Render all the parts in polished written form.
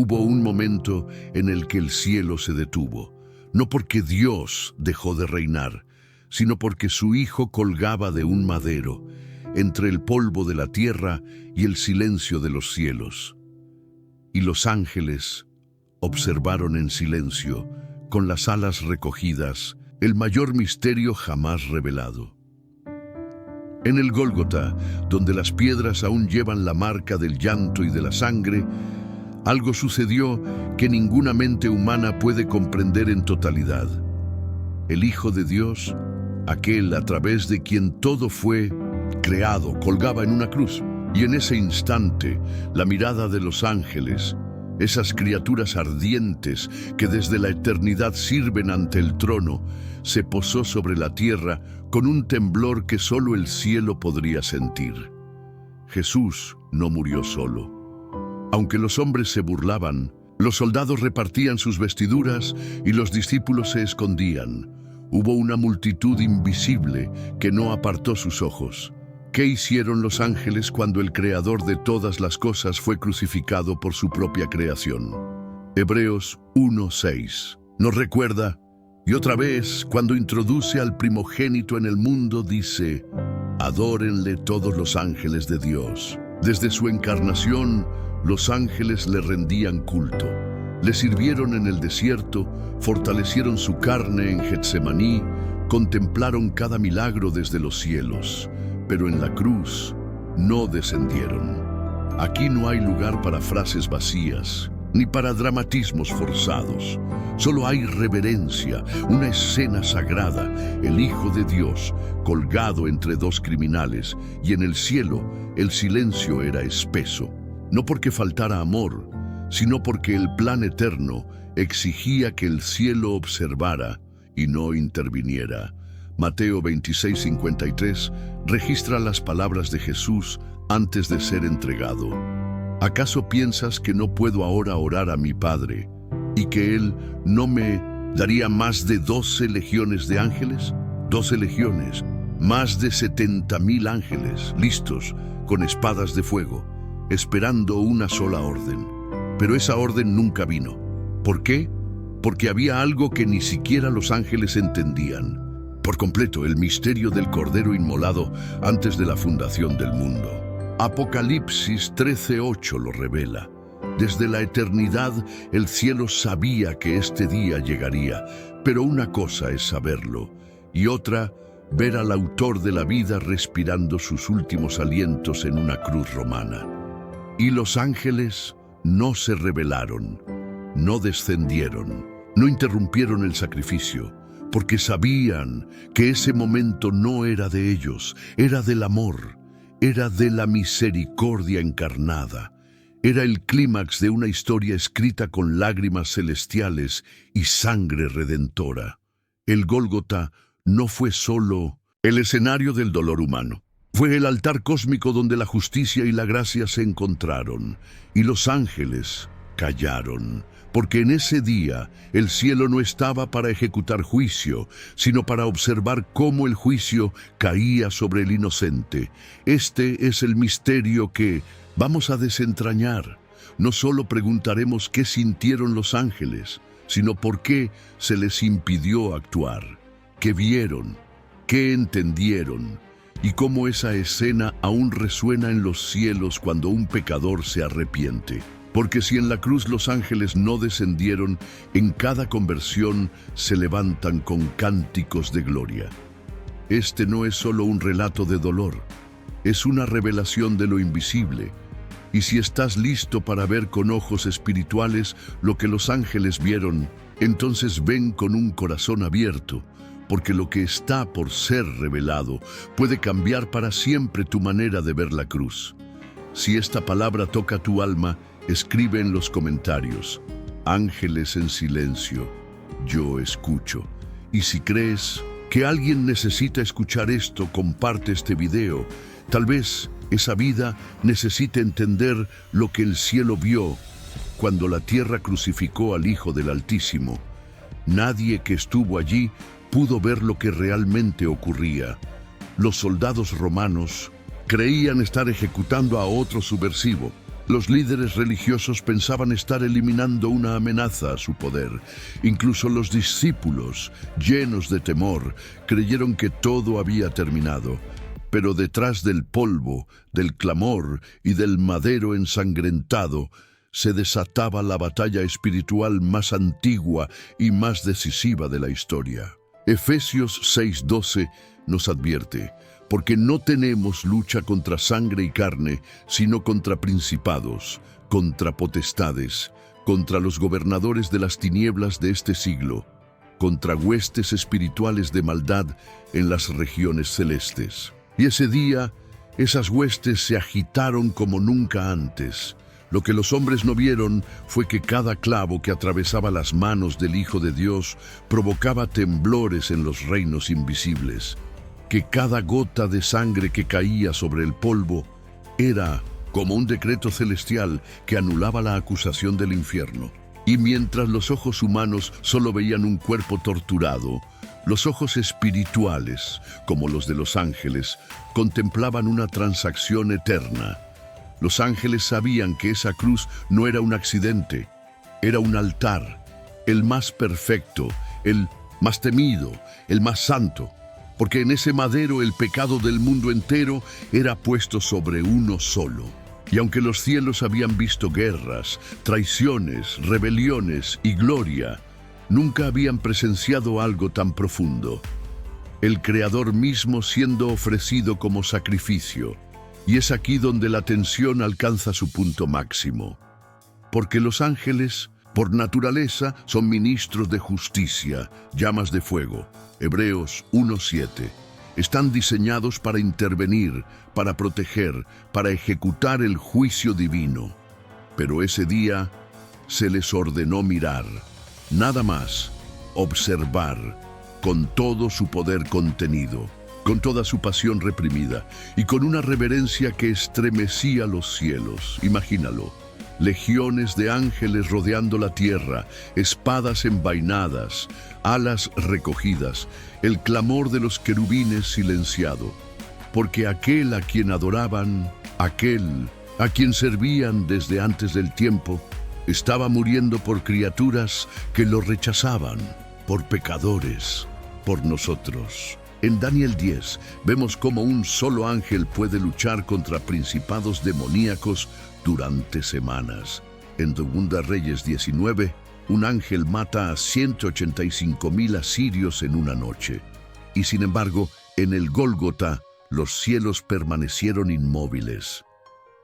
Hubo un momento en el que el cielo se detuvo, no porque Dios dejó de reinar, sino porque su Hijo colgaba de un madero, entre el polvo de la tierra y el silencio de los cielos. Y los ángeles observaron en silencio, con las alas recogidas, el mayor misterio jamás revelado. En el Gólgota, donde las piedras aún llevan la marca del llanto y de la sangre, algo sucedió que ninguna mente humana puede comprender en totalidad. El Hijo de Dios, aquel a través de quien todo fue creado, colgaba en una cruz. Y en ese instante, la mirada de los ángeles, esas criaturas ardientes que desde la eternidad sirven ante el trono, se posó sobre la tierra con un temblor que solo el cielo podría sentir. Jesús no murió solo. Aunque los hombres se burlaban, los soldados repartían sus vestiduras y los discípulos se escondían. Hubo una multitud invisible que no apartó sus ojos. ¿Qué hicieron los ángeles cuando el Creador de todas las cosas fue crucificado por su propia creación? Hebreos 1:6 nos recuerda, y otra vez, cuando introduce al primogénito en el mundo, dice: adórenle todos los ángeles de Dios. Desde su encarnación, los ángeles le rendían culto. Le sirvieron en el desierto, fortalecieron su carne en Getsemaní, contemplaron cada milagro desde los cielos. Pero en la cruz no descendieron. Aquí no hay lugar para frases vacías, ni para dramatismos forzados. Solo hay reverencia, una escena sagrada, el Hijo de Dios colgado entre dos criminales, y en el cielo el silencio era espeso. No porque faltara amor, sino porque el plan eterno exigía que el cielo observara y no interviniera. Mateo 26:53 registra las palabras de Jesús antes de ser entregado. ¿Acaso piensas que no puedo ahora orar a mi Padre y que Él no me daría más de 12 legiones de ángeles? 12 legiones, más de 70,000 ángeles, listos, con espadas de fuego, esperando una sola orden. Pero esa orden nunca vino. ¿Por qué? Porque había algo que ni siquiera los ángeles entendían. Por completo, el misterio del Cordero inmolado antes de la fundación del mundo. Apocalipsis 13:8 lo revela. Desde la eternidad, el cielo sabía que este día llegaría, pero una cosa es saberlo, y otra, ver al autor de la vida respirando sus últimos alientos en una cruz romana. Y los ángeles no se rebelaron, no descendieron, no interrumpieron el sacrificio, porque sabían que ese momento no era de ellos, era del amor, era de la misericordia encarnada, era el clímax de una historia escrita con lágrimas celestiales y sangre redentora. El Gólgota no fue solo el escenario del dolor humano. Fue el altar cósmico donde la justicia y la gracia se encontraron, y los ángeles callaron, porque en ese día el cielo no estaba para ejecutar juicio, sino para observar cómo el juicio caía sobre el inocente. Este es el misterio que vamos a desentrañar. No solo preguntaremos qué sintieron los ángeles, sino por qué se les impidió actuar, qué vieron, qué entendieron, y cómo esa escena aún resuena en los cielos cuando un pecador se arrepiente. Porque si en la cruz los ángeles no descendieron, en cada conversión se levantan con cánticos de gloria. Este no es solo un relato de dolor, es una revelación de lo invisible. Y si estás listo para ver con ojos espirituales lo que los ángeles vieron, entonces ven con un corazón abierto, porque lo que está por ser revelado puede cambiar para siempre tu manera de ver la cruz. Si esta palabra toca tu alma, escribe en los comentarios: ángeles en silencio, yo escucho. Y si crees que alguien necesita escuchar esto, comparte este video. Tal vez esa vida necesite entender lo que el cielo vio cuando la tierra crucificó al Hijo del Altísimo. Nadie que estuvo allí pudo ver lo que realmente ocurría. Los soldados romanos creían estar ejecutando a otro subversivo, Los líderes religiosos pensaban estar eliminando una amenaza a su poder. Incluso los discípulos, llenos de temor, creyeron que todo había terminado. Pero detrás del polvo, del clamor y del madero ensangrentado, se desataba la batalla espiritual más antigua y más decisiva de la historia. Efesios 6:12 nos advierte: porque no tenemos lucha contra sangre y carne, sino contra principados, contra potestades, contra los gobernadores de las tinieblas de este siglo, contra huestes espirituales de maldad en las regiones celestes. Y ese día, esas huestes se agitaron como nunca antes. Lo que los hombres no vieron fue que cada clavo que atravesaba las manos del Hijo de Dios provocaba temblores en los reinos invisibles, que cada gota de sangre que caía sobre el polvo era como un decreto celestial que anulaba la acusación del infierno. Y mientras los ojos humanos solo veían un cuerpo torturado, los ojos espirituales, como los de los ángeles, contemplaban una transacción eterna. Los ángeles sabían que esa cruz no era un accidente, era un altar, el más perfecto, el más temido, el más santo, porque en ese madero el pecado del mundo entero era puesto sobre uno solo. Y aunque los cielos habían visto guerras, traiciones, rebeliones y gloria, nunca habían presenciado algo tan profundo. El Creador mismo siendo ofrecido como sacrificio. Y es aquí donde la tensión alcanza su punto máximo. Porque los ángeles, por naturaleza, son ministros de justicia, llamas de fuego. Hebreos 1:7. Están diseñados para intervenir, para proteger, para ejecutar el juicio divino. Pero ese día se les ordenó mirar, nada más, observar, con todo su poder contenido, con toda su pasión reprimida y con una reverencia que estremecía los cielos. Imagínalo, legiones de ángeles rodeando la tierra, espadas envainadas, alas recogidas, el clamor de los querubines silenciado, porque aquel a quien adoraban, aquel a quien servían desde antes del tiempo, estaba muriendo por criaturas que lo rechazaban, por pecadores, por nosotros. En Daniel 10 vemos cómo un solo ángel puede luchar contra principados demoníacos durante semanas. En 2 Reyes 19, un ángel mata a 185,000 asirios en una noche. Y sin embargo, en el Gólgota, los cielos permanecieron inmóviles.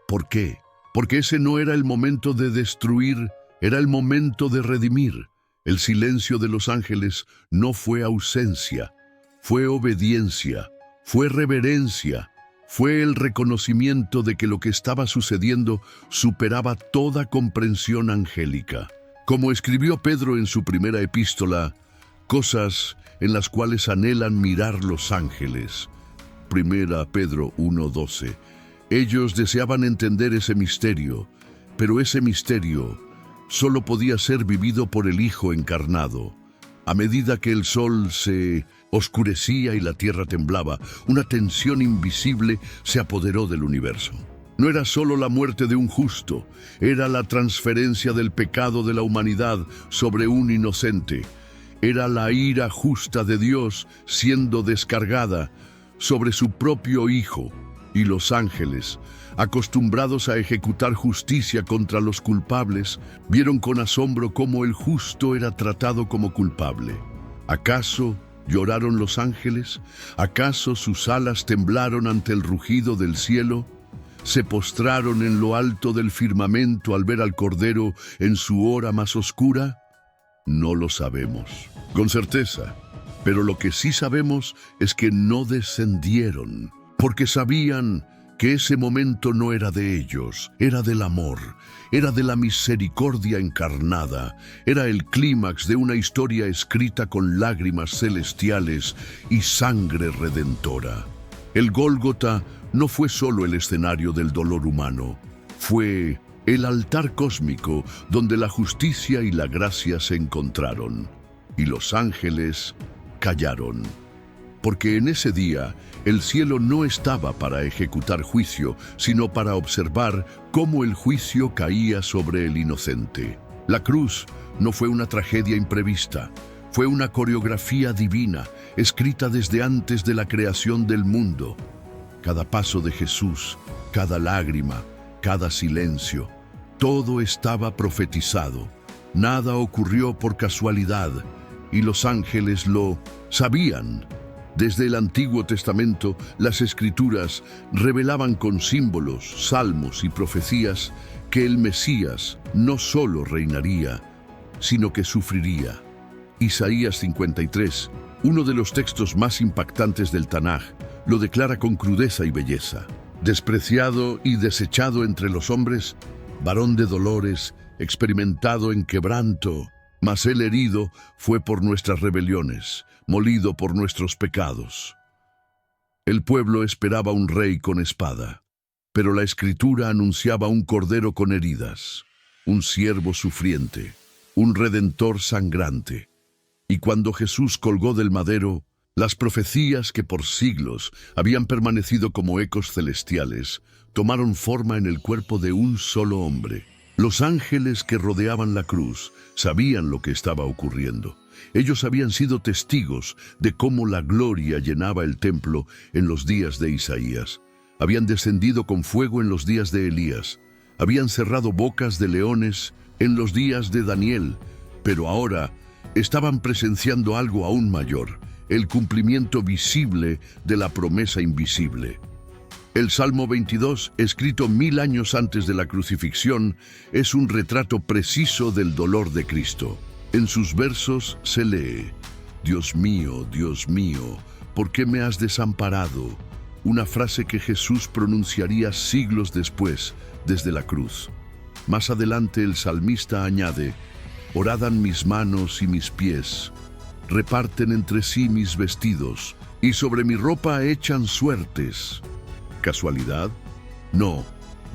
¿Por qué? Porque ese no era el momento de destruir, era el momento de redimir. El silencio de los ángeles no fue ausencia, fue obediencia, fue reverencia, fue el reconocimiento de que lo que estaba sucediendo superaba toda comprensión angélica. Como escribió Pedro en su primera epístola, cosas en las cuales anhelan mirar los ángeles. 1 Pedro 1:12. Ellos deseaban entender ese misterio, pero ese misterio solo podía ser vivido por el Hijo encarnado. A medida que el sol se oscurecía y la tierra temblaba, una tensión invisible se apoderó del universo. No era solo la muerte de un justo, era la transferencia del pecado de la humanidad sobre un inocente. Era la ira justa de Dios siendo descargada sobre su propio Hijo. Y los ángeles, acostumbrados a ejecutar justicia contra los culpables, vieron con asombro cómo el justo era tratado como culpable. ¿Acaso lloraron los ángeles? ¿Acaso sus alas temblaron ante el rugido del cielo? ¿Se postraron en lo alto del firmamento al ver al Cordero en su hora más oscura? No lo sabemos, con certeza, pero lo que sí sabemos es que no descendieron, porque sabían que ese momento no era de ellos, era del amor, era de la misericordia encarnada, era el clímax de una historia escrita con lágrimas celestiales y sangre redentora. El Gólgota no fue solo el escenario del dolor humano, fue el altar cósmico donde la justicia y la gracia se encontraron, y los ángeles callaron. porque en ese día el cielo no estaba para ejecutar juicio, sino para observar cómo el juicio caía sobre el inocente. La cruz no fue una tragedia imprevista, fue una coreografía divina, escrita desde antes de la creación del mundo. Cada paso de Jesús, cada lágrima, cada silencio, todo estaba profetizado. Nada ocurrió por casualidad, y los ángeles lo sabían. Desde el Antiguo Testamento, las Escrituras revelaban con símbolos, salmos y profecías que el Mesías no solo reinaría, sino que sufriría. Isaías 53, uno de los textos más impactantes del Tanaj, lo declara con crudeza y belleza. Despreciado y desechado entre los hombres, varón de dolores, experimentado en quebranto, mas él herido fue por nuestras rebeliones, molido por nuestros pecados. El pueblo esperaba un rey con espada, pero la Escritura anunciaba un cordero con heridas, un siervo sufriente, un redentor sangrante. Y cuando Jesús colgó del madero, las profecías que por siglos habían permanecido como ecos celestiales, tomaron forma en el cuerpo de un solo hombre. Los ángeles que rodeaban la cruz sabían lo que estaba ocurriendo. Ellos habían sido testigos de cómo la gloria llenaba el templo en los días de Isaías. Habían descendido con fuego en los días de Elías. Habían cerrado bocas de leones en los días de Daniel. Pero ahora estaban presenciando algo aún mayor, el cumplimiento visible de la promesa invisible. El Salmo 22, escrito 1000 años antes de la crucifixión, es un retrato preciso del dolor de Cristo. En sus versos se lee: Dios mío, ¿por qué me has desamparado? Una frase que Jesús pronunciaría siglos después, desde la cruz. Más adelante el salmista añade: Horadan mis manos y mis pies, reparten entre sí mis vestidos, y sobre mi ropa echan suertes. ¿Casualidad? No.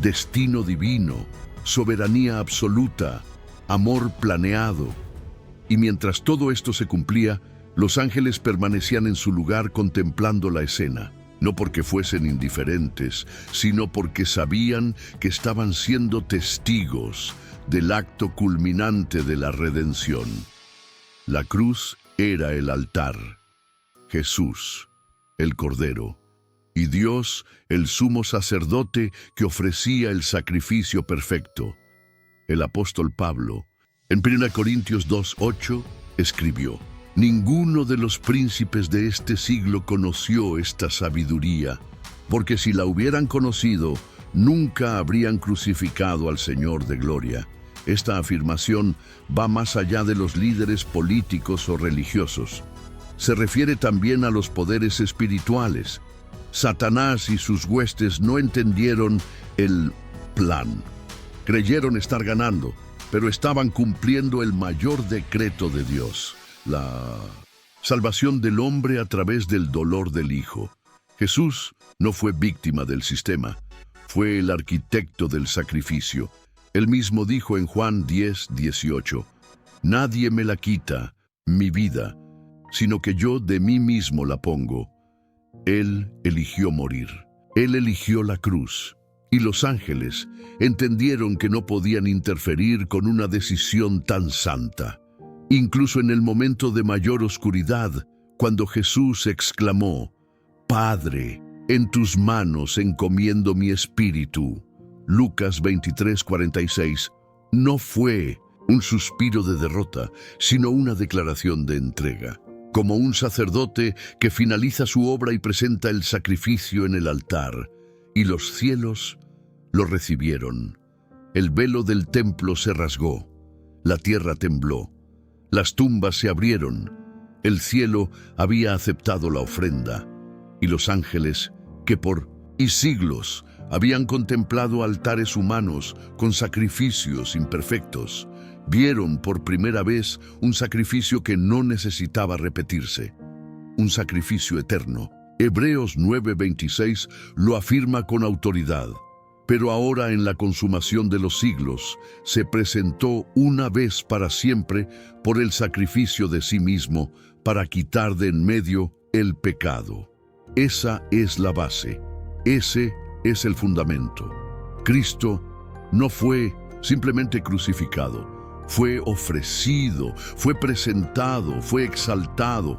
Destino divino, soberanía absoluta, amor planeado. Y mientras todo esto se cumplía, los ángeles permanecían en su lugar contemplando la escena, no porque fuesen indiferentes, sino porque sabían que estaban siendo testigos del acto culminante de la redención. La cruz era el altar, Jesús, el Cordero, y Dios, el sumo sacerdote que ofrecía el sacrificio perfecto. El apóstol Pablo, en 1 Corintios 2:8, escribió: Ninguno de los príncipes de este siglo conoció esta sabiduría, porque si la hubieran conocido, nunca habrían crucificado al Señor de gloria. Esta afirmación va más allá de los líderes políticos o religiosos. Se refiere también a los poderes espirituales. Satanás y sus huestes no entendieron el plan. Creyeron estar ganando, pero estaban cumpliendo el mayor decreto de Dios: la salvación del hombre a través del dolor del Hijo. Jesús no fue víctima del sistema, fue el arquitecto del sacrificio. Él mismo dijo en Juan 10:18, Nadie me la quita, mi vida, sino que yo de mí mismo la pongo. Él eligió morir. Él eligió la cruz. Y los ángeles entendieron que no podían interferir con una decisión tan santa. Incluso en el momento de mayor oscuridad, cuando Jesús exclamó: Padre, en tus manos encomiendo mi espíritu. Lucas 23:46, no fue un suspiro de derrota, sino una declaración de entrega. Como un sacerdote que finaliza su obra y presenta el sacrificio en el altar, y los cielos lo recibieron. El velo del templo se rasgó, la tierra tembló, las tumbas se abrieron, el cielo había aceptado la ofrenda, y los ángeles, que por siglos habían contemplado altares humanos con sacrificios imperfectos, vieron por primera vez un sacrificio que no necesitaba repetirse, un sacrificio eterno. Hebreos 9:26 lo afirma con autoridad: Pero ahora, en la consumación de los siglos, se presentó una vez para siempre por el sacrificio de sí mismo para quitar de en medio el pecado. Esa es la base, ese es el fundamento. Cristo no fue simplemente crucificado, fue ofrecido, fue presentado, fue exaltado,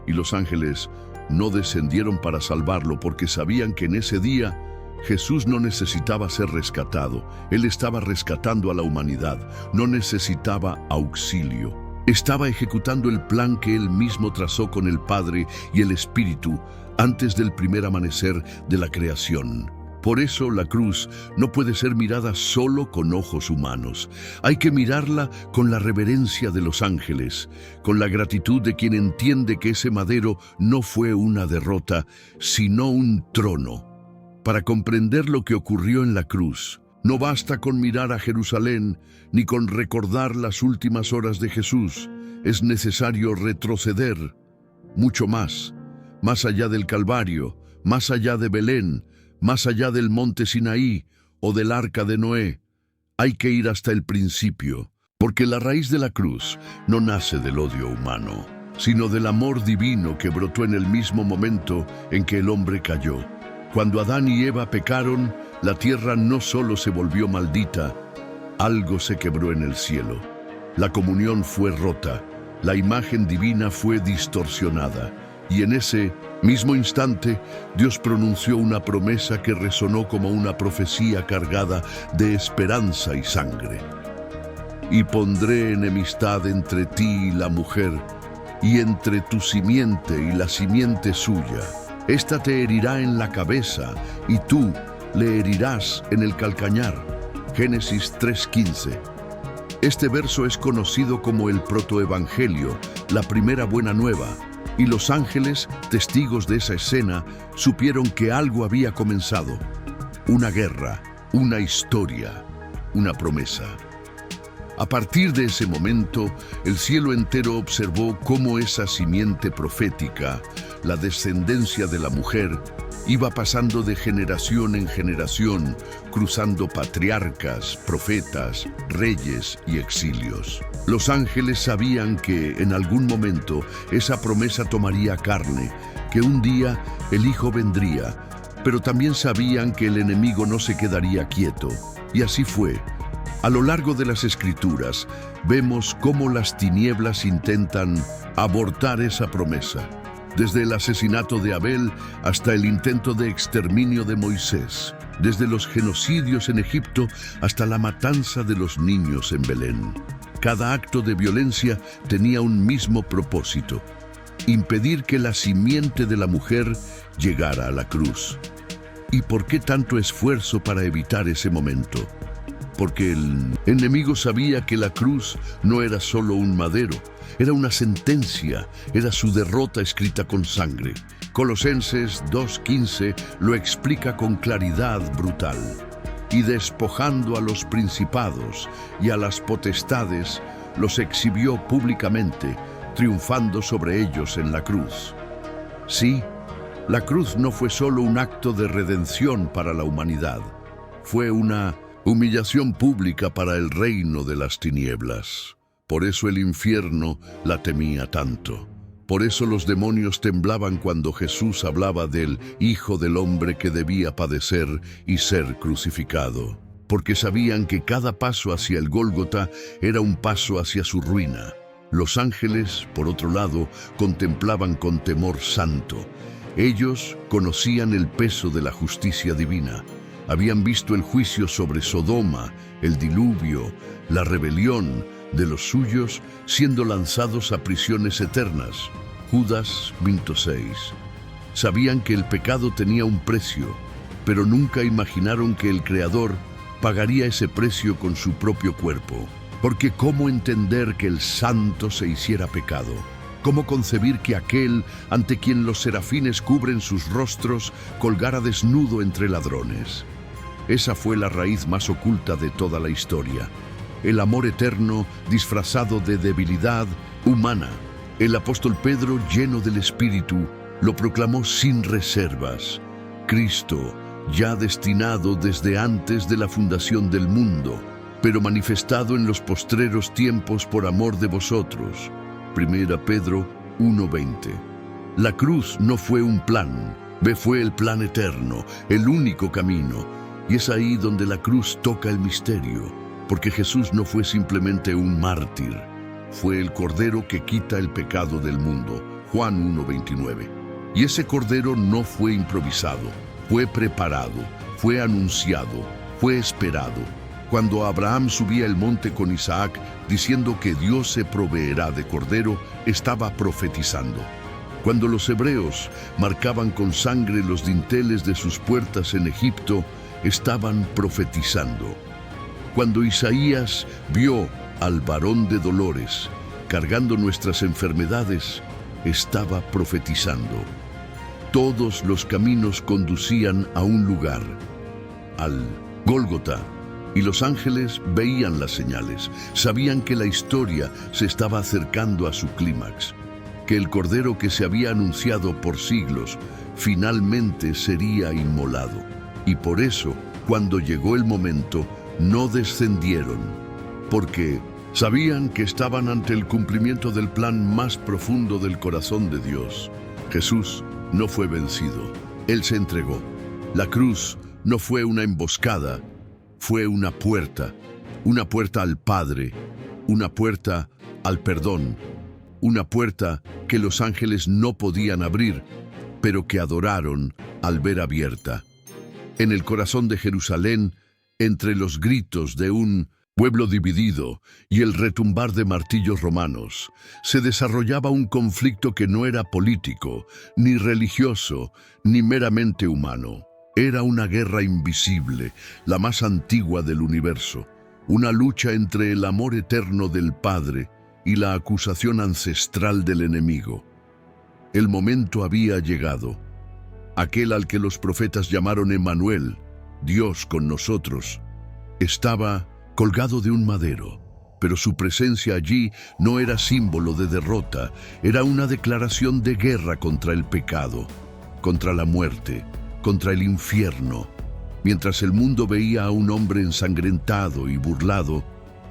y los ángeles no descendieron para salvarlo porque sabían que en ese día Jesús no necesitaba ser rescatado. Él estaba rescatando a la humanidad, no necesitaba auxilio. Estaba ejecutando el plan que Él mismo trazó con el Padre y el Espíritu antes del primer amanecer de la creación. Por eso la cruz no puede ser mirada solo con ojos humanos. Hay que mirarla con la reverencia de los ángeles, con la gratitud de quien entiende que ese madero no fue una derrota, sino un trono. Para comprender lo que ocurrió en la cruz, no basta con mirar a Jerusalén ni con recordar las últimas horas de Jesús. Es necesario retroceder mucho más allá del Calvario, más allá de Belén, más allá del monte Sinaí o del arca de Noé. Hay que ir hasta el principio, porque la raíz de la cruz no nace del odio humano, sino del amor divino que brotó en el mismo momento en que el hombre cayó. Cuando Adán y Eva pecaron, la tierra no solo se volvió maldita, algo se quebró en el cielo. La comunión fue rota, la imagen divina fue distorsionada, y en ese mismo instante Dios pronunció una promesa que resonó como una profecía cargada de esperanza y sangre. Y pondré enemistad entre ti y la mujer, y entre tu simiente y la simiente suya. Esta te herirá en la cabeza, y tú le herirás en el calcañar. Génesis 3:15. Este verso es conocido como el protoevangelio, la primera buena nueva, y los ángeles, testigos de esa escena, supieron que algo había comenzado. Una guerra, una historia, una promesa. A partir de ese momento, el cielo entero observó cómo esa simiente profética, la descendencia de la mujer, iba pasando de generación en generación, cruzando patriarcas, profetas, reyes y exilios. Los ángeles sabían que en algún momento esa promesa tomaría carne, que un día el Hijo vendría, pero también sabían que el enemigo no se quedaría quieto. Y así fue. A lo largo de las Escrituras, vemos cómo las tinieblas intentan abortar esa promesa. Desde el asesinato de Abel hasta el intento de exterminio de Moisés, desde los genocidios en Egipto hasta la matanza de los niños en Belén. Cada acto de violencia tenía un mismo propósito: impedir que la simiente de la mujer llegara a la cruz. ¿Y por qué tanto esfuerzo para evitar ese momento? Porque el enemigo sabía que la cruz no era solo un madero, era una sentencia, era su derrota escrita con sangre. Colosenses 2:15 lo explica con claridad brutal. Y despojando a los principados y a las potestades, los exhibió públicamente, triunfando sobre ellos en la cruz. Sí, la cruz no fue solo un acto de redención para la humanidad, fue una humillación pública para el reino de las tinieblas. Por eso el infierno la temía tanto. Por eso los demonios temblaban cuando Jesús hablaba del Hijo del Hombre que debía padecer y ser crucificado. Porque sabían que cada paso hacia el Gólgota era un paso hacia su ruina. Los ángeles, por otro lado, contemplaban con temor santo. Ellos conocían el peso de la justicia divina. Habían visto el juicio sobre Sodoma, el diluvio, la rebelión de los suyos siendo lanzados a prisiones eternas. Judas 26. Sabían que el pecado tenía un precio, pero nunca imaginaron que el Creador pagaría ese precio con su propio cuerpo. Porque ¿cómo entender que el santo se hiciera pecado? ¿Cómo concebir que aquel ante quien los serafines cubren sus rostros colgara desnudo entre ladrones? Esa fue la raíz más oculta de toda la historia. El amor eterno disfrazado de debilidad humana. El apóstol Pedro, lleno del Espíritu, lo proclamó sin reservas. Cristo, ya destinado desde antes de la fundación del mundo, pero manifestado en los postreros tiempos por amor de vosotros. 1 Pedro 1:20. La cruz no fue un plan, fue el plan eterno, el único camino. Y es ahí donde la cruz toca el misterio, porque Jesús no fue simplemente un mártir, fue el Cordero que quita el pecado del mundo. Juan 1:29. Y ese Cordero no fue improvisado, fue preparado, fue anunciado, fue esperado. Cuando Abraham subía el monte con Isaac, diciendo que Dios se proveerá de Cordero, estaba profetizando. Cuando los hebreos marcaban con sangre los dinteles de sus puertas en Egipto, estaban profetizando. Cuando Isaías vio al varón de dolores cargando nuestras enfermedades, estaba profetizando. Todos los caminos conducían a un lugar, al Gólgota, y los ángeles veían las señales, sabían que la historia se estaba acercando a su clímax, que el Cordero que se había anunciado por siglos finalmente sería inmolado. Y por eso, cuando llegó el momento, no descendieron, porque sabían que estaban ante el cumplimiento del plan más profundo del corazón de Dios. Jesús no fue vencido, Él se entregó. La cruz no fue una emboscada, fue una puerta al Padre, una puerta al perdón, una puerta que los ángeles no podían abrir, pero que adoraron al ver abierta. En el corazón de Jerusalén, entre los gritos de un pueblo dividido y el retumbar de martillos romanos, se desarrollaba un conflicto que no era político, ni religioso, ni meramente humano. Era una guerra invisible, la más antigua del universo, una lucha entre el amor eterno del Padre y la acusación ancestral del enemigo. El momento había llegado, aquel al que los profetas llamaron Emmanuel, Dios con nosotros, estaba colgado de un madero, pero su presencia allí no era símbolo de derrota, era una declaración de guerra contra el pecado, contra la muerte, contra el infierno. Mientras el mundo veía a un hombre ensangrentado y burlado,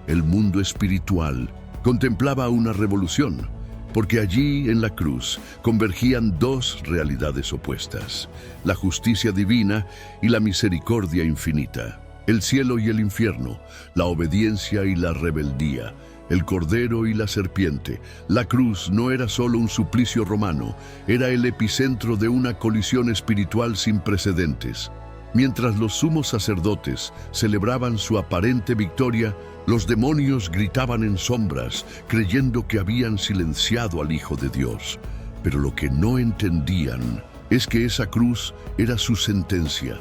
el mundo espiritual contemplaba una revolución, porque allí en la cruz convergían dos realidades opuestas, la justicia divina y la misericordia infinita, el cielo y el infierno, la obediencia y la rebeldía, el cordero y la serpiente. La cruz no era solo un suplicio romano, era el epicentro de una colisión espiritual sin precedentes. Mientras los sumos sacerdotes celebraban su aparente victoria, los demonios gritaban en sombras, creyendo que habían silenciado al Hijo de Dios. Pero lo que no entendían es que esa cruz era su sentencia.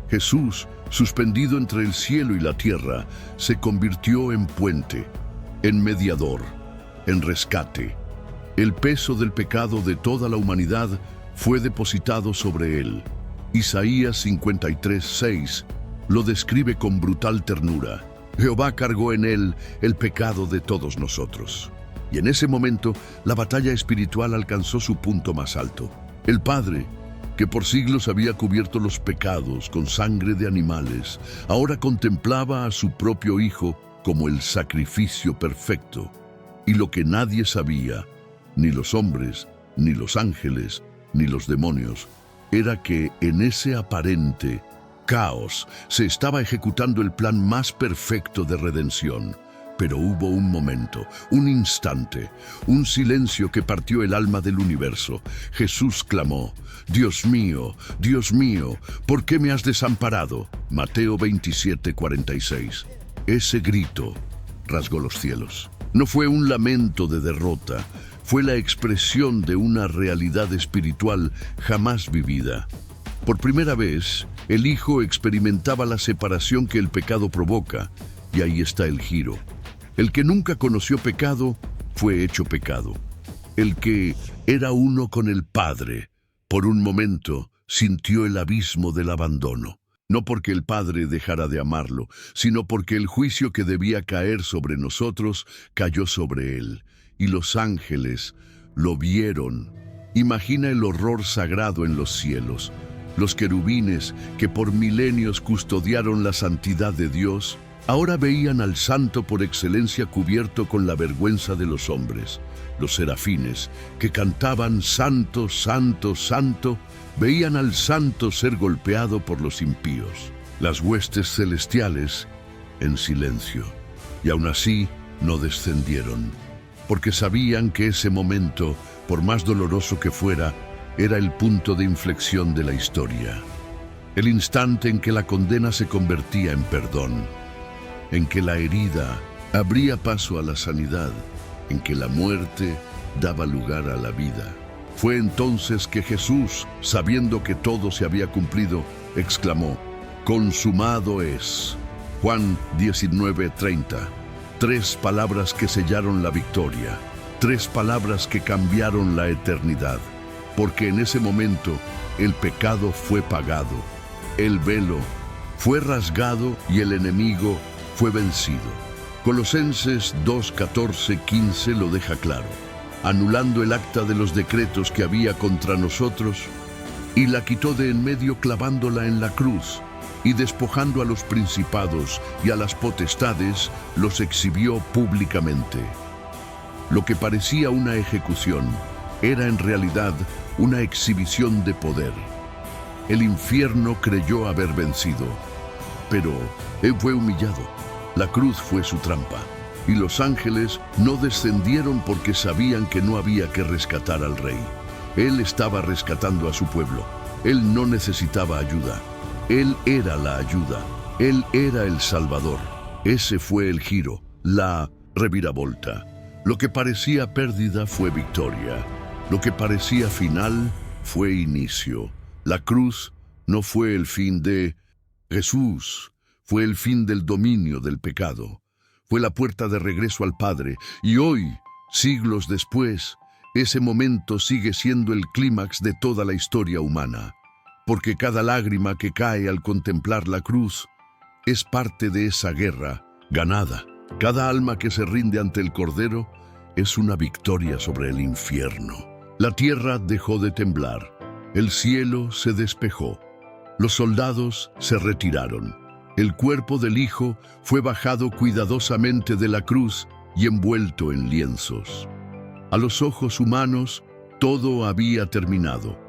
Jesús, suspendido entre el cielo y la tierra, se convirtió en puente, en mediador, en rescate. El peso del pecado de toda la humanidad fue depositado sobre él. Isaías 53:6 lo describe con brutal ternura. Jehová cargó en él el pecado de todos nosotros. Y en ese momento, la batalla espiritual alcanzó su punto más alto. El Padre, que por siglos había cubierto los pecados con sangre de animales, ahora contemplaba a su propio Hijo como el sacrificio perfecto. Y lo que nadie sabía, ni los hombres, ni los ángeles, ni los demonios, era que en ese aparente caos se estaba ejecutando el plan más perfecto de redención. Pero hubo un momento, un instante, un silencio que partió el alma del universo. Jesús clamó: Dios mío, ¿por qué me has desamparado? Mateo 27:46. Ese grito rasgó los cielos. No fue un lamento de derrota, fue la expresión de una realidad espiritual jamás vivida. Por primera vez, el Hijo experimentaba la separación que el pecado provoca, y ahí está el giro. El que nunca conoció pecado, fue hecho pecado. El que era uno con el Padre, por un momento, sintió el abismo del abandono. No porque el Padre dejara de amarlo, sino porque el juicio que debía caer sobre nosotros cayó sobre él. Y los ángeles lo vieron. Imagina el horror sagrado en los cielos. los querubines que por milenios custodiaron la santidad de Dios, ahora veían al santo por excelencia cubierto con la vergüenza de los hombres. Los serafines, que cantaban Santo, Santo, Santo, veían al santo ser golpeado por los impíos. Las huestes celestiales en silencio, y aún así no descendieron, porque sabían que ese momento, por más doloroso que fuera, era el punto de inflexión de la historia. El instante en que la condena se convertía en perdón, en que la herida abría paso a la sanidad, en que la muerte daba lugar a la vida. Fue entonces que Jesús, sabiendo que todo se había cumplido, exclamó: «Consumado es». Juan 19:30. 3 palabras que sellaron la victoria, 3 palabras que cambiaron la eternidad, porque en ese momento el pecado fue pagado, el velo fue rasgado y el enemigo fue vencido. Colosenses 2:14-15 lo deja claro, anulando el acta de los decretos que había contra nosotros, y la quitó de en medio clavándola en la cruz, y despojando a los principados y a las potestades, los exhibió públicamente. Lo que parecía una ejecución era en realidad una exhibición de poder. El infierno creyó haber vencido, pero él fue humillado. La cruz fue su trampa, y los ángeles no descendieron porque sabían que no había que rescatar al rey. Él estaba rescatando a su pueblo. Él no necesitaba ayuda. Él era la ayuda. Él era el Salvador. Ese fue el giro, la reviravolta. Lo que parecía pérdida fue victoria. Lo que parecía final fue inicio. La cruz no fue el fin de Jesús, fue el fin del dominio del pecado. Fue la puerta de regreso al Padre. Y hoy, siglos después, ese momento sigue siendo el clímax de toda la historia humana. Porque cada lágrima que cae al contemplar la cruz es parte de esa guerra ganada. Cada alma que se rinde ante el Cordero es una victoria sobre el infierno. La tierra dejó de temblar, el cielo se despejó, los soldados se retiraron, el cuerpo del Hijo fue bajado cuidadosamente de la cruz y envuelto en lienzos. A los ojos humanos todo había terminado.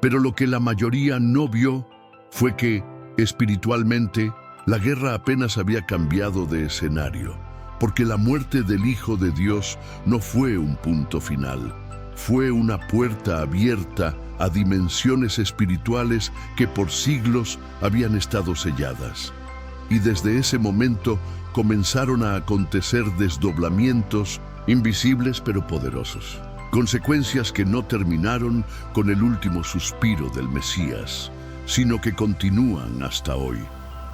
Pero lo que la mayoría no vio fue que, espiritualmente, la guerra apenas había cambiado de escenario, porque la muerte del Hijo de Dios no fue un punto final, fue una puerta abierta a dimensiones espirituales que por siglos habían estado selladas. Y desde ese momento comenzaron a acontecer desdoblamientos invisibles pero poderosos. Consecuencias que no terminaron con el último suspiro del Mesías, sino que continúan hasta hoy.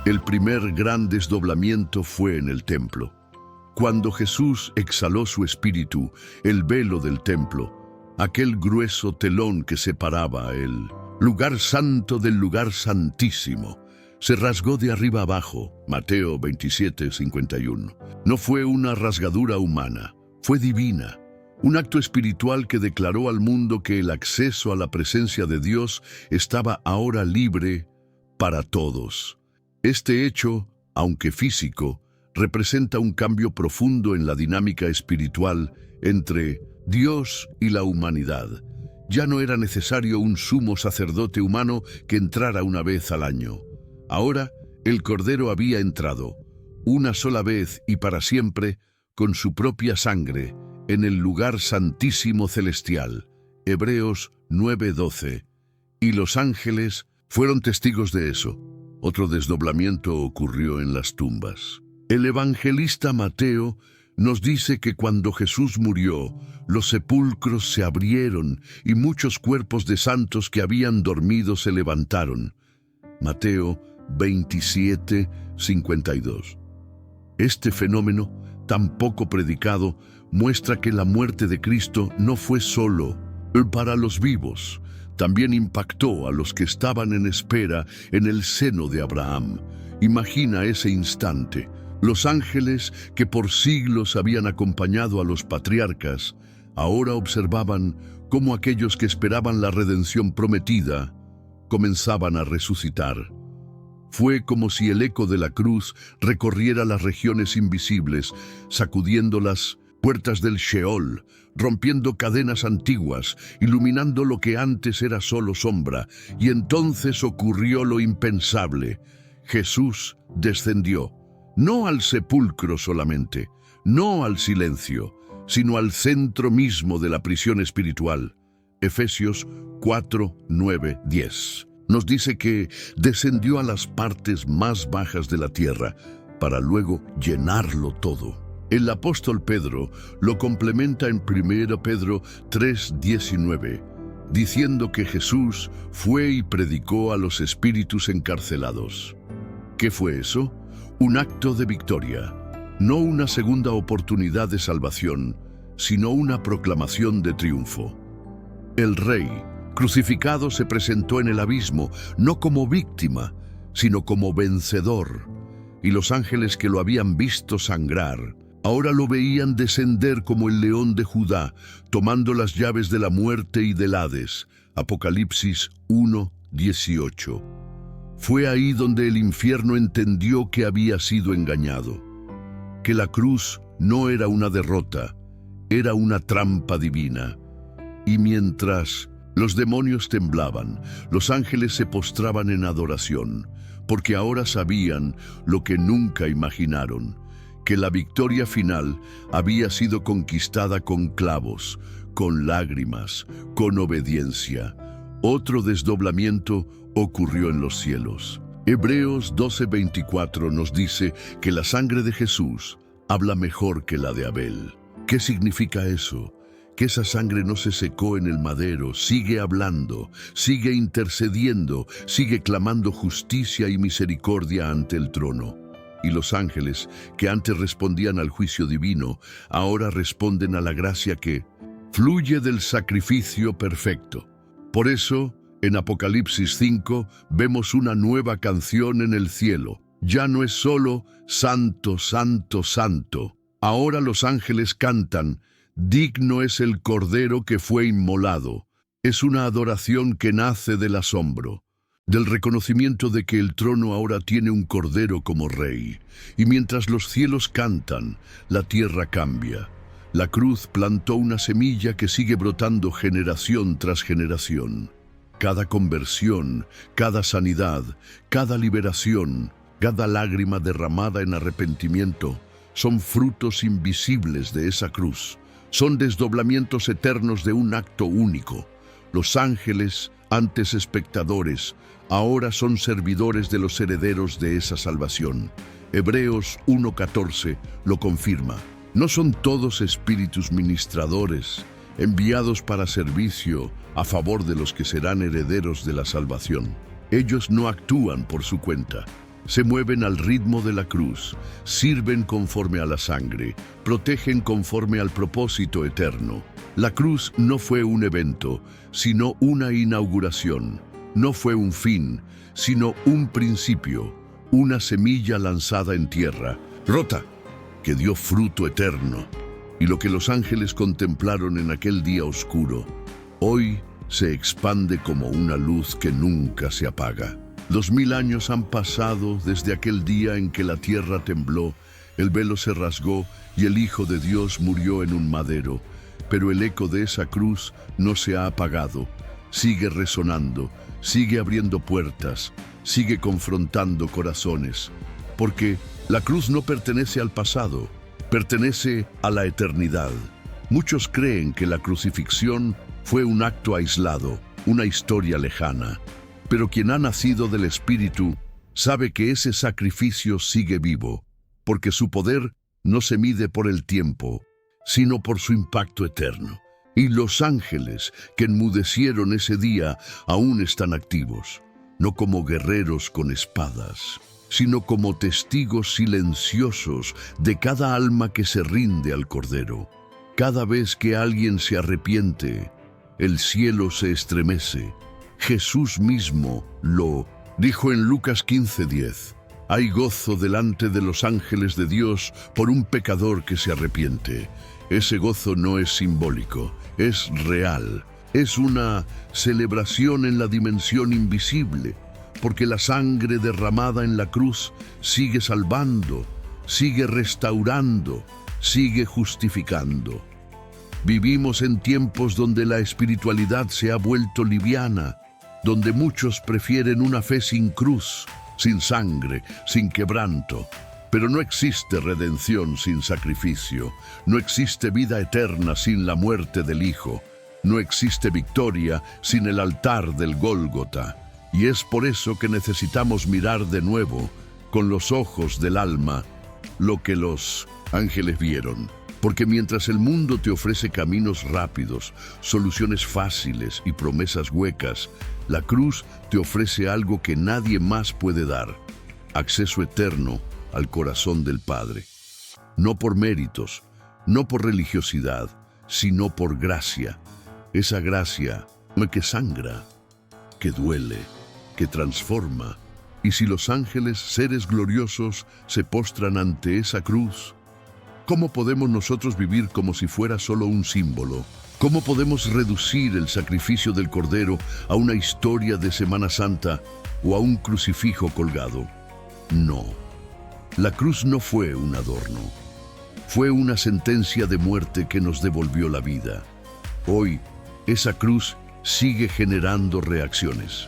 El primer gran desdoblamiento fue en el templo. Cuando Jesús exhaló su espíritu, el velo del templo, aquel grueso telón que separaba el lugar santo del lugar santísimo, se rasgó de arriba abajo. Mateo 27:51. No fue una rasgadura humana, fue divina. Un acto espiritual que declaró al mundo que el acceso a la presencia de Dios estaba ahora libre para todos. Este hecho, aunque físico, representa un cambio profundo en la dinámica espiritual entre Dios y la humanidad. Ya no era necesario un sumo sacerdote humano que entrara una vez al año. Ahora, el Cordero había entrado, una sola vez y para siempre, con su propia sangre, en el lugar santísimo celestial. Hebreos 9:12. Y los ángeles fueron testigos de eso. Otro desdoblamiento ocurrió en las tumbas. El evangelista Mateo nos dice que cuando Jesús murió, los sepulcros se abrieron y muchos cuerpos de santos que habían dormido se levantaron. Mateo 27:52. Este fenómeno, tan poco predicado, muestra que la muerte de Cristo no fue solo para los vivos, también impactó a los que estaban en espera en el seno de Abraham. Imagina ese instante. Los ángeles que por siglos habían acompañado a los patriarcas, ahora observaban cómo aquellos que esperaban la redención prometida comenzaban a resucitar. Fue como si el eco de la cruz recorriera las regiones invisibles, sacudiendo las puertas del Sheol, rompiendo cadenas antiguas, iluminando lo que antes era solo sombra, y entonces ocurrió lo impensable. Jesús descendió, no al sepulcro solamente, no al silencio, sino al centro mismo de la prisión espiritual. Efesios 4, 9, 10. Nos dice que descendió a las partes más bajas de la tierra para luego llenarlo todo. El apóstol Pedro lo complementa en 1 Pedro 3:19, diciendo que Jesús fue y predicó a los espíritus encarcelados. ¿Qué fue eso? Un acto de victoria, no una segunda oportunidad de salvación, sino una proclamación de triunfo. El Rey crucificado se presentó en el abismo, no como víctima, sino como vencedor, y los ángeles que lo habían visto sangrar, ahora lo veían descender como el león de Judá, tomando las llaves de la muerte y del Hades. Apocalipsis 1:18. Fue ahí donde el infierno entendió que había sido engañado, que la cruz no era una derrota, era una trampa divina. Y mientras los demonios temblaban, los ángeles se postraban en adoración, porque ahora sabían lo que nunca imaginaron, que la victoria final había sido conquistada con clavos, con lágrimas, con obediencia. Otro desdoblamiento ocurrió en los cielos. Hebreos 12:24 nos dice que la sangre de Jesús habla mejor que la de Abel. ¿Qué significa eso? Que esa sangre no se secó en el madero, sigue hablando, sigue intercediendo, sigue clamando justicia y misericordia ante el trono. Y los ángeles, que antes respondían al juicio divino, ahora responden a la gracia que fluye del sacrificio perfecto. Por eso, en Apocalipsis 5, vemos una nueva canción en el cielo. Ya no es solo Santo, Santo, Santo. Ahora los ángeles cantan, digno es el Cordero que fue inmolado. Es una adoración que nace del asombro, del reconocimiento de que el trono ahora tiene un Cordero como Rey. Y mientras los cielos cantan, la tierra cambia. La cruz plantó una semilla que sigue brotando generación tras generación. Cada conversión, cada sanidad, cada liberación, cada lágrima derramada en arrepentimiento, son frutos invisibles de esa cruz. Son desdoblamientos eternos de un acto único. Los ángeles, antes espectadores, ahora son servidores de los herederos de esa salvación. Hebreos 1:14 lo confirma. No son todos espíritus ministradores, enviados para servicio a favor de los que serán herederos de la salvación. Ellos no actúan por su cuenta. Se mueven al ritmo de la cruz, sirven conforme a la sangre, protegen conforme al propósito eterno. La cruz no fue un evento, sino una inauguración. No fue un fin, sino un principio, una semilla lanzada en tierra, rota, que dio fruto eterno. Y lo que los ángeles contemplaron en aquel día oscuro, hoy se expande como una luz que nunca se apaga. 2000 años han pasado desde aquel día en que la tierra tembló, el velo se rasgó y el Hijo de Dios murió en un madero. Pero el eco de esa cruz no se ha apagado, sigue resonando, sigue abriendo puertas, sigue confrontando corazones. Porque la cruz no pertenece al pasado, pertenece a la eternidad. Muchos creen que la crucifixión fue un acto aislado, una historia lejana. Pero quien ha nacido del Espíritu sabe que ese sacrificio sigue vivo, porque su poder no se mide por el tiempo, sino por su impacto eterno. Y los ángeles que enmudecieron ese día aún están activos, no como guerreros con espadas, sino como testigos silenciosos de cada alma que se rinde al Cordero. Cada vez que alguien se arrepiente, el cielo se estremece. Jesús mismo lo dijo en Lucas 15:10. Hay gozo delante de los ángeles de Dios por un pecador que se arrepiente. Ese gozo no es simbólico, es real. Es una celebración en la dimensión invisible, porque la sangre derramada en la cruz sigue salvando, sigue restaurando, sigue justificando. Vivimos en tiempos donde la espiritualidad se ha vuelto liviana, donde muchos prefieren una fe sin cruz, sin sangre, sin quebranto. Pero no existe redención sin sacrificio, no existe vida eterna sin la muerte del Hijo, no existe victoria sin el altar del Gólgota. Y es por eso que necesitamos mirar de nuevo, con los ojos del alma, lo que los ángeles vieron. Porque mientras el mundo te ofrece caminos rápidos, soluciones fáciles y promesas huecas, la cruz te ofrece algo que nadie más puede dar: acceso eterno al corazón del Padre. No por méritos, no por religiosidad, sino por gracia. Esa gracia que sangra, que duele, que transforma. Y si los ángeles, seres gloriosos, se postran ante esa cruz, ¿cómo podemos nosotros vivir como si fuera solo un símbolo? ¿Cómo podemos reducir el sacrificio del Cordero a una historia de Semana Santa o a un crucifijo colgado? No. La cruz no fue un adorno. Fue una sentencia de muerte que nos devolvió la vida. Hoy, esa cruz sigue generando reacciones.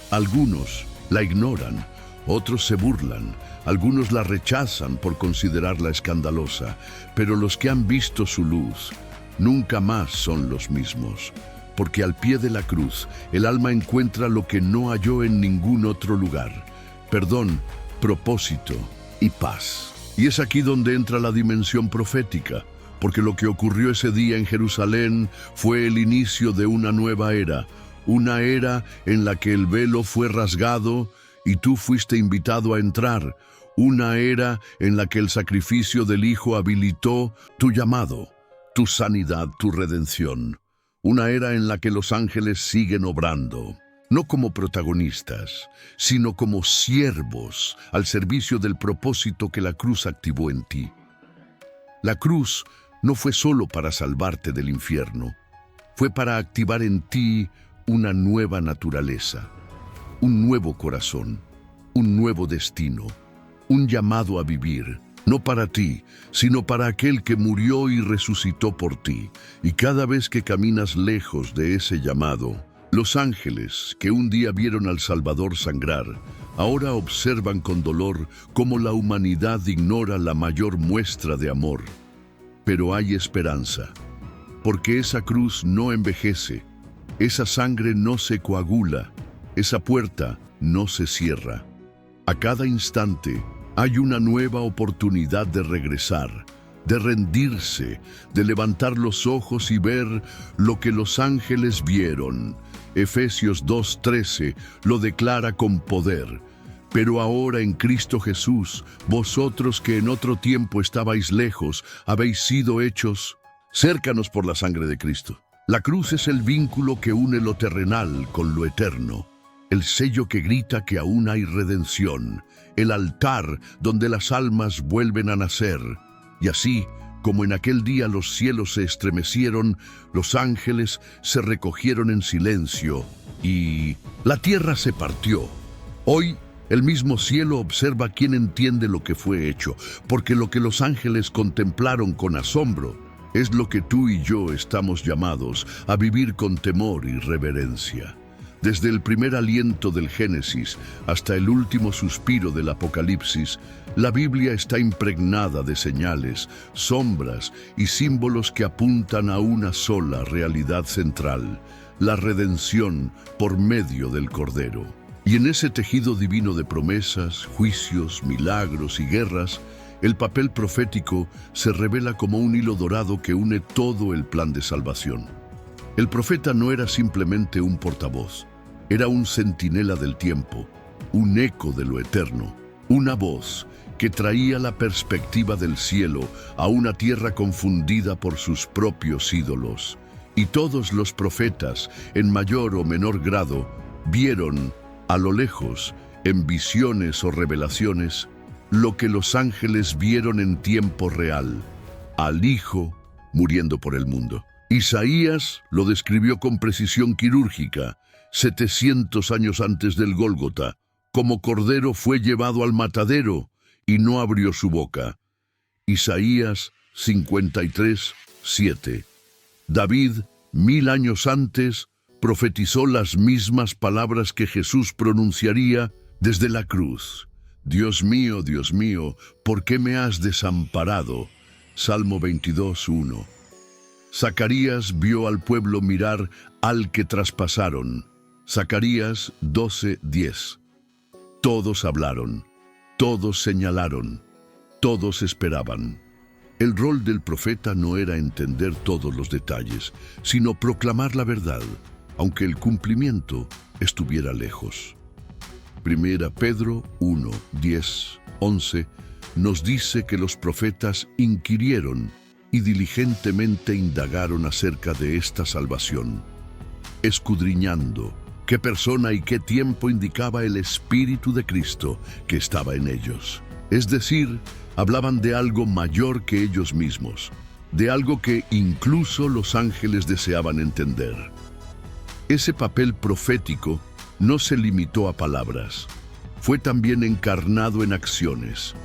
Algunos la ignoran, otros se burlan, algunos la rechazan por considerarla escandalosa, pero los que han visto su luz nunca más son los mismos, porque al pie de la cruz el alma encuentra lo que no halló en ningún otro lugar: perdón, propósito y paz. Y es aquí donde entra la dimensión profética, porque lo que ocurrió ese día en Jerusalén fue el inicio de una nueva era, una era en la que el velo fue rasgado y tú fuiste invitado a entrar, una era en la que el sacrificio del Hijo habilitó tu llamado, tu sanidad, tu redención, una era en la que los ángeles siguen obrando, no como protagonistas, sino como siervos al servicio del propósito que la cruz activó en ti. La cruz no fue solo para salvarte del infierno, fue para activar en ti una nueva naturaleza, un nuevo corazón, un nuevo destino, un llamado a vivir, no para ti, sino para aquel que murió y resucitó por ti. Y cada vez que caminas lejos de ese llamado, los ángeles que un día vieron al Salvador sangrar, ahora observan con dolor cómo la humanidad ignora la mayor muestra de amor. Pero hay esperanza, porque esa cruz no envejece, esa sangre no se coagula, esa puerta no se cierra. A cada instante hay una nueva oportunidad de regresar, de rendirse, de levantar los ojos y ver lo que los ángeles vieron. Efesios 2:13 lo declara con poder. Pero ahora en Cristo Jesús, vosotros que en otro tiempo estabais lejos, habéis sido hechos cercanos por la sangre de Cristo. La cruz es el vínculo que une lo terrenal con lo eterno, el sello que grita que aún hay redención, el altar donde las almas vuelven a nacer. Y así, como en aquel día los cielos se estremecieron, los ángeles se recogieron en silencio y la tierra se partió. Hoy, el mismo cielo observa quién entiende lo que fue hecho, porque lo que los ángeles contemplaron con asombro es lo que tú y yo estamos llamados a vivir con temor y reverencia. Desde el primer aliento del Génesis hasta el último suspiro del Apocalipsis, la Biblia está impregnada de señales, sombras y símbolos que apuntan a una sola realidad central: la redención por medio del Cordero. Y en ese tejido divino de promesas, juicios, milagros y guerras, el papel profético se revela como un hilo dorado que une todo el plan de salvación. El profeta no era simplemente un portavoz, era un centinela del tiempo, un eco de lo eterno, una voz que traía la perspectiva del cielo a una tierra confundida por sus propios ídolos. Y todos los profetas, en mayor o menor grado, vieron a lo lejos, en visiones o revelaciones, lo que los ángeles vieron en tiempo real: al Hijo muriendo por el mundo. Isaías lo describió con precisión quirúrgica, 700 años antes del Gólgota. Como cordero fue llevado al matadero y no abrió su boca. Isaías 53, 7. David, 1000 años antes, profetizó las mismas palabras que Jesús pronunciaría desde la cruz. Dios mío, ¿por qué me has desamparado? Salmo 22, 1. Zacarías vio al pueblo mirar al que traspasaron. Zacarías 12, 10. Todos hablaron, todos señalaron, todos esperaban. El rol del profeta no era entender todos los detalles, sino proclamar la verdad, aunque el cumplimiento estuviera lejos. Primera Pedro 1, 10, 11 nos dice que los profetas inquirieron y diligentemente indagaron acerca de esta salvación, escudriñando qué persona y qué tiempo indicaba el Espíritu de Cristo que estaba en ellos. Es decir, hablaban de algo mayor que ellos mismos, de algo que incluso los ángeles deseaban entender. Ese papel profético no se limitó a palabras, fue también encarnado en acciones.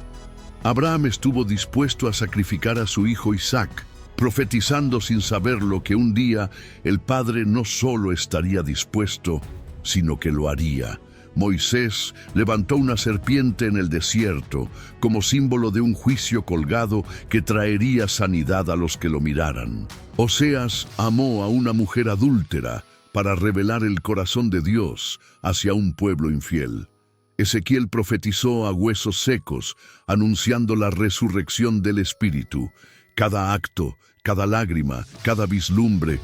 Abraham estuvo dispuesto a sacrificar a su hijo Isaac, profetizando sin saberlo que un día el Padre no solo estaría dispuesto, sino que lo haría. Moisés levantó una serpiente en el desierto como símbolo de un juicio colgado que traería sanidad a los que lo miraran. Oseas amó a una mujer adúltera para revelar el corazón de Dios hacia un pueblo infiel. Ezequiel profetizó a huesos secos, anunciando la resurrección del Espíritu. Cada acto, cada lágrima, cada vislumbre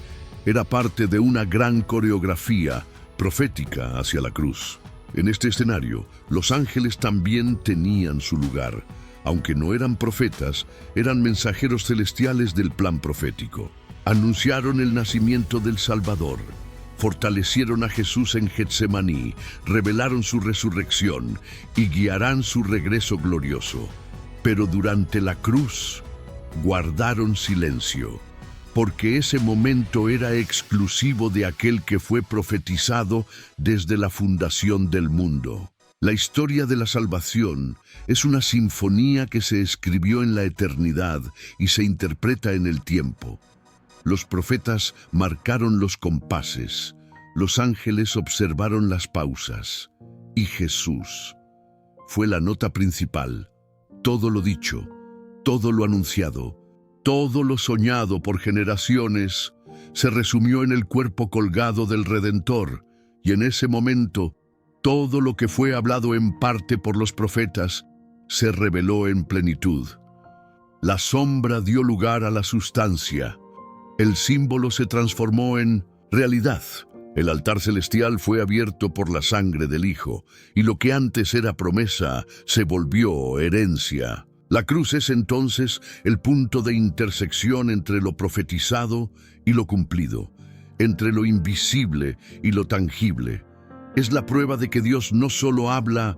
era parte de una gran coreografía profética hacia la cruz. En este escenario, los ángeles también tenían su lugar. Aunque no eran profetas, eran mensajeros celestiales del plan profético. Anunciaron el nacimiento del Salvador, fortalecieron a Jesús en Getsemaní, revelaron su resurrección y guiarán su regreso glorioso. Pero durante la cruz, guardaron silencio, porque ese momento era exclusivo de aquel que fue profetizado desde la fundación del mundo. La historia de la salvación es una sinfonía que se escribió en la eternidad y se interpreta en el tiempo. Los profetas marcaron los compases, los ángeles observaron las pausas, y Jesús fue la nota principal. Todo lo dicho, todo lo anunciado, todo lo soñado por generaciones se resumió en el cuerpo colgado del Redentor, y en ese momento, todo lo que fue hablado en parte por los profetas se reveló en plenitud. La sombra dio lugar a la sustancia. El símbolo se transformó en realidad. El altar celestial fue abierto por la sangre del Hijo, y lo que antes era promesa se volvió herencia. La cruz es entonces el punto de intersección entre lo profetizado y lo cumplido, entre lo invisible y lo tangible. Es la prueba de que Dios no solo habla,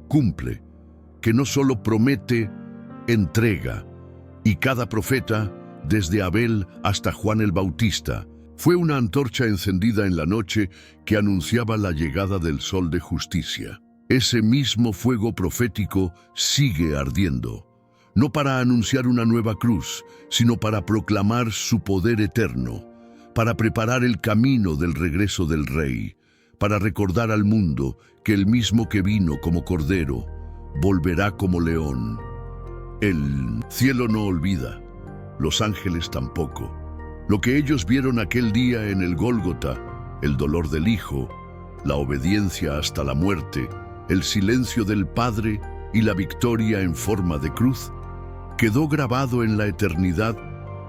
cumple, que no solo promete, entrega. Y cada profeta, desde Abel hasta Juan el Bautista, fue una antorcha encendida en la noche que anunciaba la llegada del sol de justicia. Ese mismo fuego profético sigue ardiendo, no para anunciar una nueva cruz, sino para proclamar su poder eterno, para preparar el camino del regreso del Rey, para recordar al mundo que el mismo que vino como cordero, volverá como león. El cielo no olvida, los ángeles tampoco. Lo que ellos vieron aquel día en el Gólgota, el dolor del Hijo, la obediencia hasta la muerte, el silencio del Padre y la victoria en forma de cruz, quedó grabado en la eternidad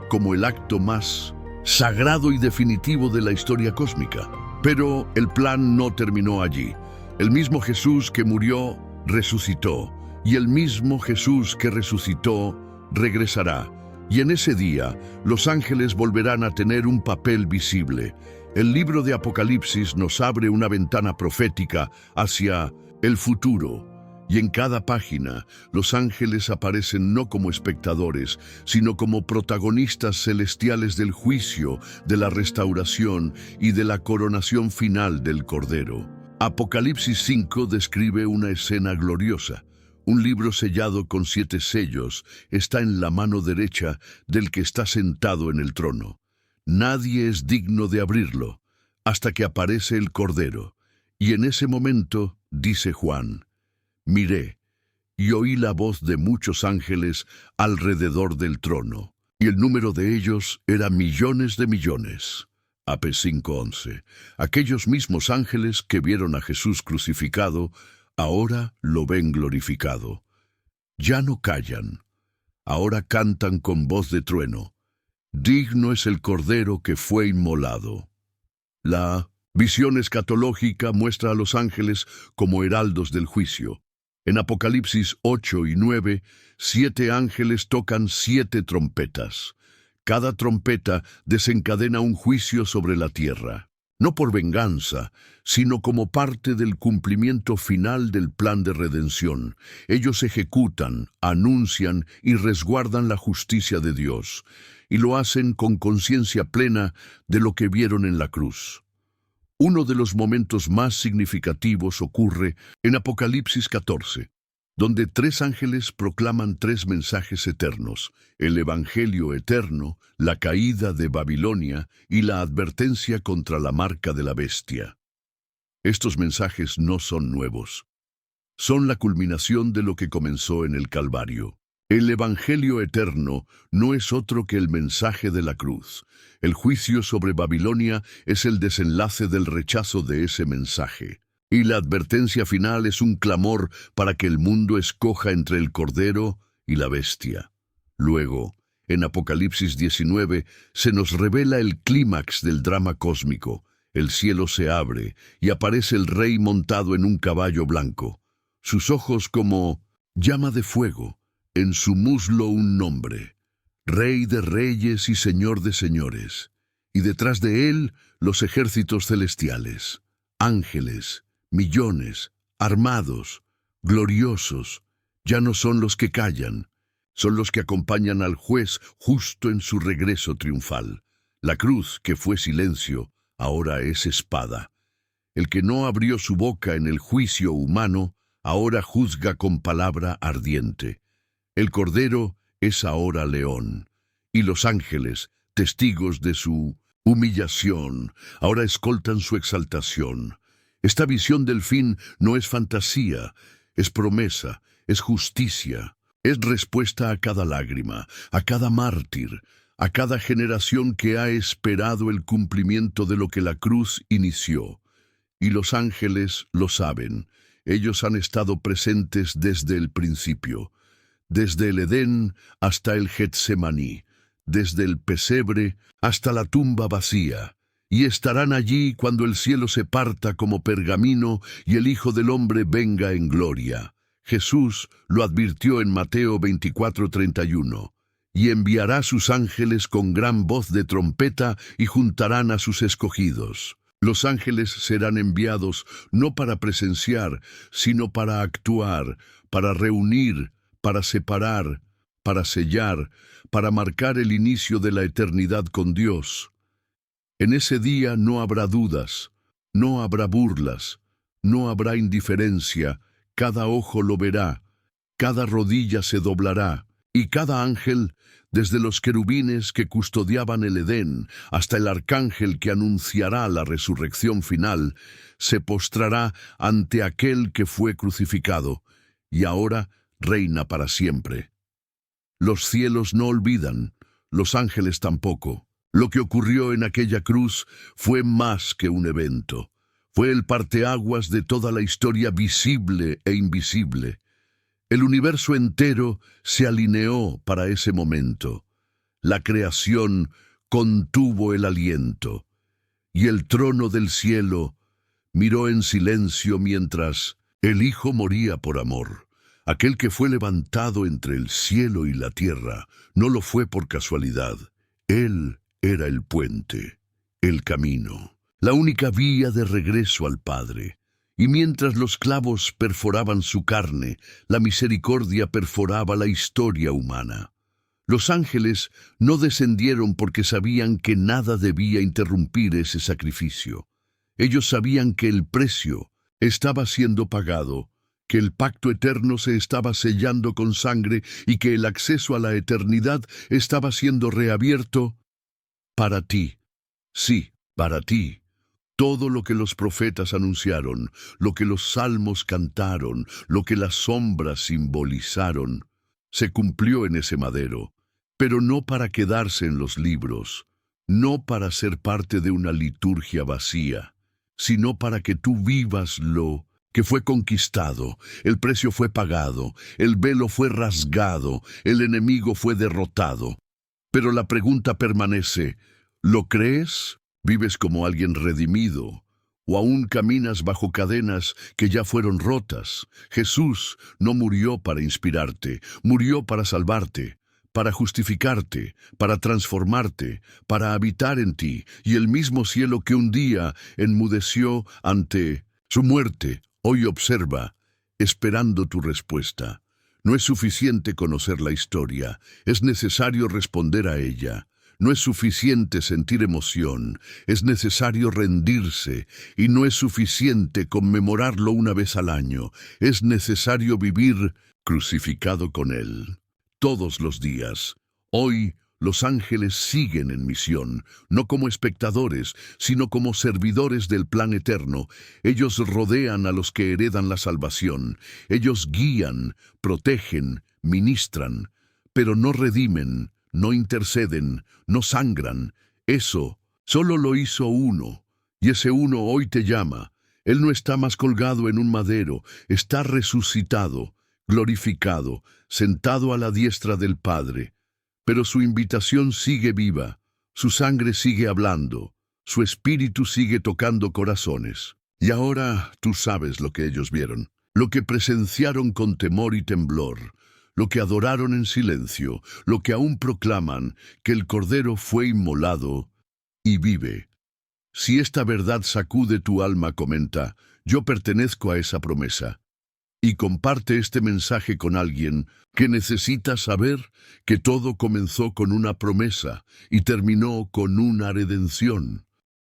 como el acto más sagrado y definitivo de la historia cósmica. Pero el plan no terminó allí. El mismo Jesús que murió, resucitó, y el mismo Jesús que resucitó, regresará. Y en ese día, los ángeles volverán a tener un papel visible. El libro de Apocalipsis nos abre una ventana profética hacia el futuro. Y en cada página, los ángeles aparecen no como espectadores, sino como protagonistas celestiales del juicio, de la restauración y de la coronación final del Cordero. Apocalipsis 5 describe una escena gloriosa. Un libro sellado con 7 sellos está en la mano derecha del que está sentado en el trono. Nadie es digno de abrirlo, hasta que aparece el Cordero. Y en ese momento, dice Juan, miré y oí la voz de muchos ángeles alrededor del trono, y el número de ellos era millones de millones. Ap 5:11. Aquellos mismos ángeles que vieron a Jesús crucificado, ahora lo ven glorificado. Ya no callan, ahora cantan con voz de trueno. Digno es el Cordero que fue inmolado. La visión escatológica muestra a los ángeles como heraldos del juicio. En Apocalipsis 8 y 9, 7 ángeles tocan 7 trompetas. Cada trompeta desencadena un juicio sobre la tierra, no por venganza, sino como parte del cumplimiento final del plan de redención. Ellos ejecutan, anuncian y resguardan la justicia de Dios, y lo hacen con conciencia plena de lo que vieron en la cruz. Uno de los momentos más significativos ocurre en Apocalipsis 14, donde 3 ángeles proclaman 3 mensajes eternos: el Evangelio eterno, la caída de Babilonia y la advertencia contra la marca de la bestia. Estos mensajes no son nuevos. Son la culminación de lo que comenzó en el Calvario. El Evangelio eterno no es otro que el mensaje de la cruz. El juicio sobre Babilonia es el desenlace del rechazo de ese mensaje. Y la advertencia final es un clamor para que el mundo escoja entre el Cordero y la bestia. Luego, en Apocalipsis 19, se nos revela el clímax del drama cósmico. El cielo se abre y aparece el Rey montado en un caballo blanco. Sus ojos como llama de fuego, en su muslo un nombre: Rey de reyes y Señor de señores. Y detrás de él los ejércitos celestiales, ángeles, millones, armados, gloriosos. Ya no son los que callan, son los que acompañan al juez justo en su regreso triunfal. La cruz, que fue silencio, ahora es espada. El que no abrió su boca en el juicio humano, ahora juzga con palabra ardiente. El Cordero es ahora león, y los ángeles, testigos de su humillación, ahora escoltan su exaltación. Esta visión del fin no es fantasía, es promesa, es justicia, es respuesta a cada lágrima, a cada mártir, a cada generación que ha esperado el cumplimiento de lo que la cruz inició. Y los ángeles lo saben. Ellos han estado presentes desde el principio, desde el Edén hasta el Getsemaní, desde el pesebre hasta la tumba vacía, y estarán allí cuando el cielo se parta como pergamino y el Hijo del Hombre venga en gloria. Jesús lo advirtió en Mateo 24:31. Y enviará sus ángeles con gran voz de trompeta y juntarán a sus escogidos. Los ángeles serán enviados no para presenciar, sino para actuar, para reunir, para separar, para sellar, para marcar el inicio de la eternidad con Dios. En ese día no habrá dudas, no habrá burlas, no habrá indiferencia. Cada ojo lo verá, cada rodilla se doblará, y cada ángel, desde los querubines que custodiaban el Edén hasta el arcángel que anunciará la resurrección final, se postrará ante aquel que fue crucificado y ahora reina para siempre. Los cielos no olvidan, los ángeles tampoco. Lo que ocurrió en aquella cruz fue más que un evento. Fue el parteaguas de toda la historia visible e invisible. El universo entero se alineó para ese momento. La creación contuvo el aliento, y el trono del cielo miró en silencio mientras el Hijo moría por amor. Aquel que fue levantado entre el cielo y la tierra no lo fue por casualidad. Él era el puente, el camino, la única vía de regreso al Padre. Y mientras los clavos perforaban su carne, la misericordia perforaba la historia humana. Los ángeles no descendieron porque sabían que nada debía interrumpir ese sacrificio. Ellos sabían que el precio estaba siendo pagado, que el pacto eterno se estaba sellando con sangre y que el acceso a la eternidad estaba siendo reabierto para ti. Sí, para ti. Todo lo que los profetas anunciaron, lo que los salmos cantaron, lo que las sombras simbolizaron, se cumplió en ese madero, pero no para quedarse en los libros, no para ser parte de una liturgia vacía, sino para que tú vivas lo que fue conquistado, el precio fue pagado, el velo fue rasgado, el enemigo fue derrotado. Pero la pregunta permanece, ¿lo crees? ¿Vives como alguien redimido? ¿O aún caminas bajo cadenas que ya fueron rotas? Jesús no murió para inspirarte, murió para salvarte, para justificarte, para transformarte, para habitar en ti, y el mismo cielo que un día enmudeció ante su muerte, hoy observa, esperando tu respuesta. No es suficiente conocer la historia, es necesario responder a ella. No es suficiente sentir emoción, es necesario rendirse, y no es suficiente conmemorarlo una vez al año, es necesario vivir crucificado con Él. Todos los días. Hoy, los ángeles siguen en misión, no como espectadores, sino como servidores del plan eterno. Ellos rodean a los que heredan la salvación. Ellos guían, protegen, ministran, pero no redimen, no interceden, no sangran. Eso solo lo hizo uno, y ese uno hoy te llama. Él no está más colgado en un madero, está resucitado, glorificado, sentado a la diestra del Padre. Pero su invitación sigue viva, su sangre sigue hablando, su espíritu sigue tocando corazones. Y ahora tú sabes lo que ellos vieron, lo que presenciaron con temor y temblor, lo que adoraron en silencio, lo que aún proclaman, que el Cordero fue inmolado y vive. Si esta verdad sacude tu alma, comenta, yo pertenezco a esa promesa. Y comparte este mensaje con alguien que necesita saber que todo comenzó con una promesa y terminó con una redención.